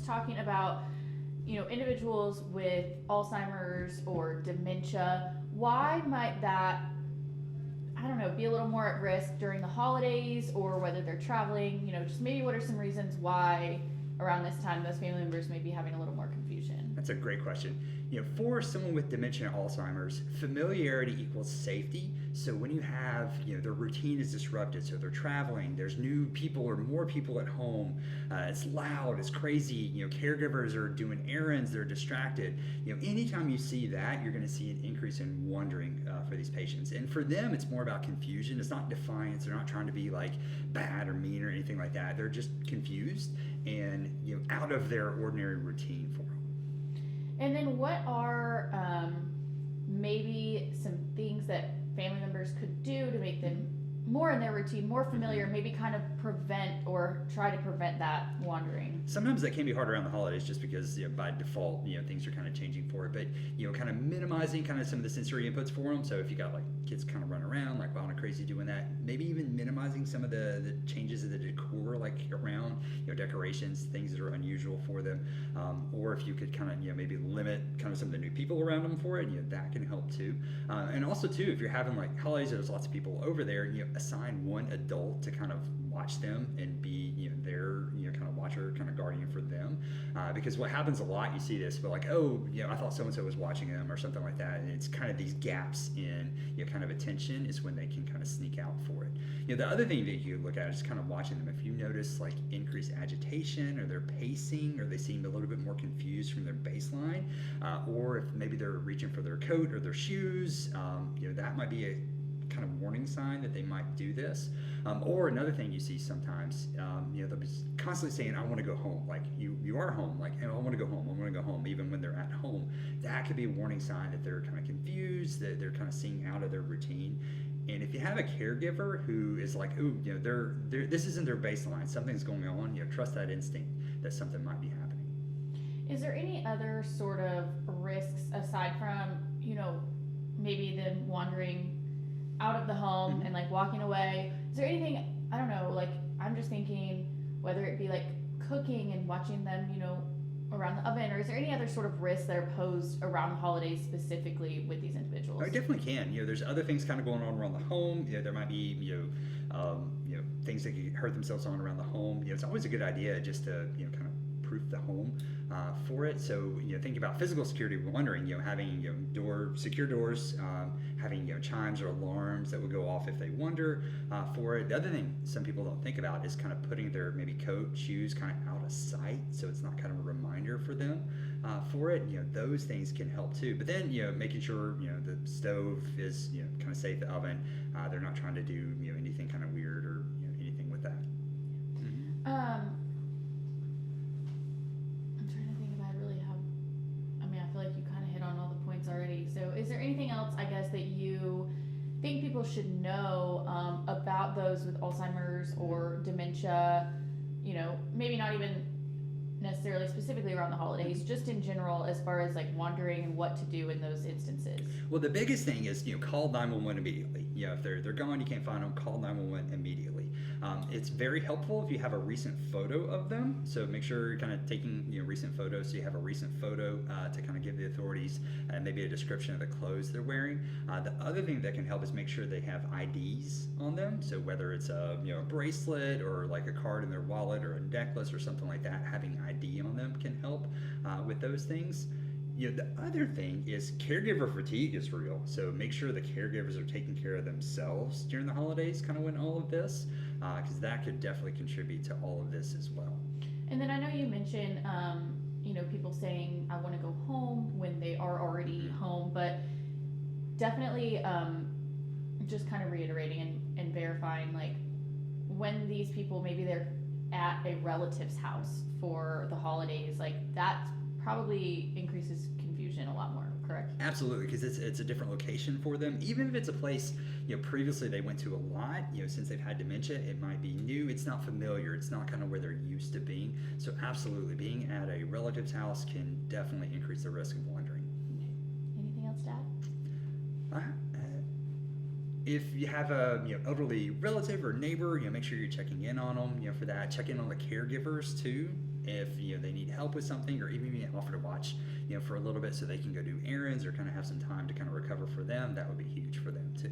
just talking about, individuals with Alzheimer's or dementia. Why might that, I don't know, be a little more at risk during the holidays, or whether they're traveling? Just maybe what are some reasons why around this time those family members may be having a little more confusion? That's a great question. For someone with dementia and Alzheimer's, familiarity equals safety. So when you have, their routine is disrupted, so they're traveling, there's new people or more people at home, it's loud, it's crazy, caregivers are doing errands, they're distracted. Anytime you see that, you're going to see an increase in wondering for these patients. And for them, it's more about confusion. It's not defiance. They're not trying to be like bad or mean or anything like that. They're just confused and out of their ordinary routine for them. And then what are maybe some things that family members could do to make them more in their routine, more familiar, maybe kind of prevent or try to prevent that wandering? Sometimes that can be hard around the holidays just because by default, things are kind of changing for it. But, kind of minimizing kind of some of the sensory inputs for them. So if you got like kids kind of running around like wild and crazy doing that, maybe even minimizing some of the changes of the decor, like around, decorations, things that are unusual for them. Or if you could kind of, maybe limit kind of some of the new people around them for it, that can help too. And also too, if you're having like holidays, there's lots of people over there, assign one adult to kind of watch them and be their kind of watcher, kind of guardian for them, because what happens a lot, you see this, but like, oh, I thought so and so was watching them or something like that, and it's kind of these gaps in kind of attention is when they can kind of sneak out for it. The other thing that you look at is kind of watching them. If you notice like increased agitation, or they're pacing, or they seem a little bit more confused from their baseline, or if maybe they're reaching for their coat or their shoes, that might be a kind of warning sign that they might do this. Or another thing you see sometimes, they'll be constantly saying, I want to go home. Like you are home, like, I want to go home, I want to go home, even when they're at home. That could be a warning sign that they're kind of confused, that they're kind of seeing out of their routine. And if you have a caregiver who is like, ooh, they're this isn't their baseline, something's going on, trust that instinct that something might be happening. Is there any other sort of risks aside from, maybe them wandering out of the home and like walking away? Is there anything, I don't know, like I'm just thinking whether it be like cooking and watching them, around the oven, or is there any other sort of risks that are posed around the holidays specifically with these individuals? I definitely can. There's other things kind of going on around the home. There might be things that could hurt themselves on around the home. It's always a good idea just to kind of proof the home for it. So thinking about physical security, we're wondering having secure doors, having chimes or alarms that would go off if they wander for it. The other thing some people don't think about is kind of putting their maybe coat, shoes kind of out of sight, so it's not kind of a reminder for them for it. Those things can help too. But then making sure the stove is kind of safe, the oven, they're not trying to do anything kind of weird or anything with that. I'm trying to think if I really have, I feel like you kind of hit on all the points already. So is there anything else, I guess, that you think people should know about those with Alzheimer's or dementia, maybe not even necessarily specifically around the holidays, just in general, as far as like wandering and what to do in those instances? Well, the biggest thing is call 911 immediately. If they're gone, you can't find them, call 911 immediately. It's very helpful if you have a recent photo of them. So make sure you're kind of taking recent photos, so you have a recent photo to kind of give the authorities maybe a description of the clothes they're wearing. The other thing that can help is make sure they have IDs on them. So whether it's a bracelet or like a card in their wallet or a necklace or something like that, having ID on them can help with those things. The other thing is caregiver fatigue is real. So make sure the caregivers are taking care of themselves during the holidays, kind of when all of this, because that could definitely contribute to all of this as well. And then I know you mentioned, people saying, I want to go home when they are already home, but definitely just kind of reiterating and verifying, like, when these people, maybe they're at a relative's house for the holidays, like that probably increases confusion a lot more, correct? Absolutely, because it's a different location for them. Even if it's a place previously they went to a lot, since they've had dementia, it might be new. It's not familiar. It's not kind of where they're used to being. So absolutely, being at a relative's house can definitely increase the risk of wandering. Anything else to add? If you have a elderly relative or neighbor, make sure you're checking in on them. For that, check in on the caregivers too. if they need help with something, or even offer to watch for a little bit so they can go do errands or kind of have some time to kind of recover for them, that would be huge for them too.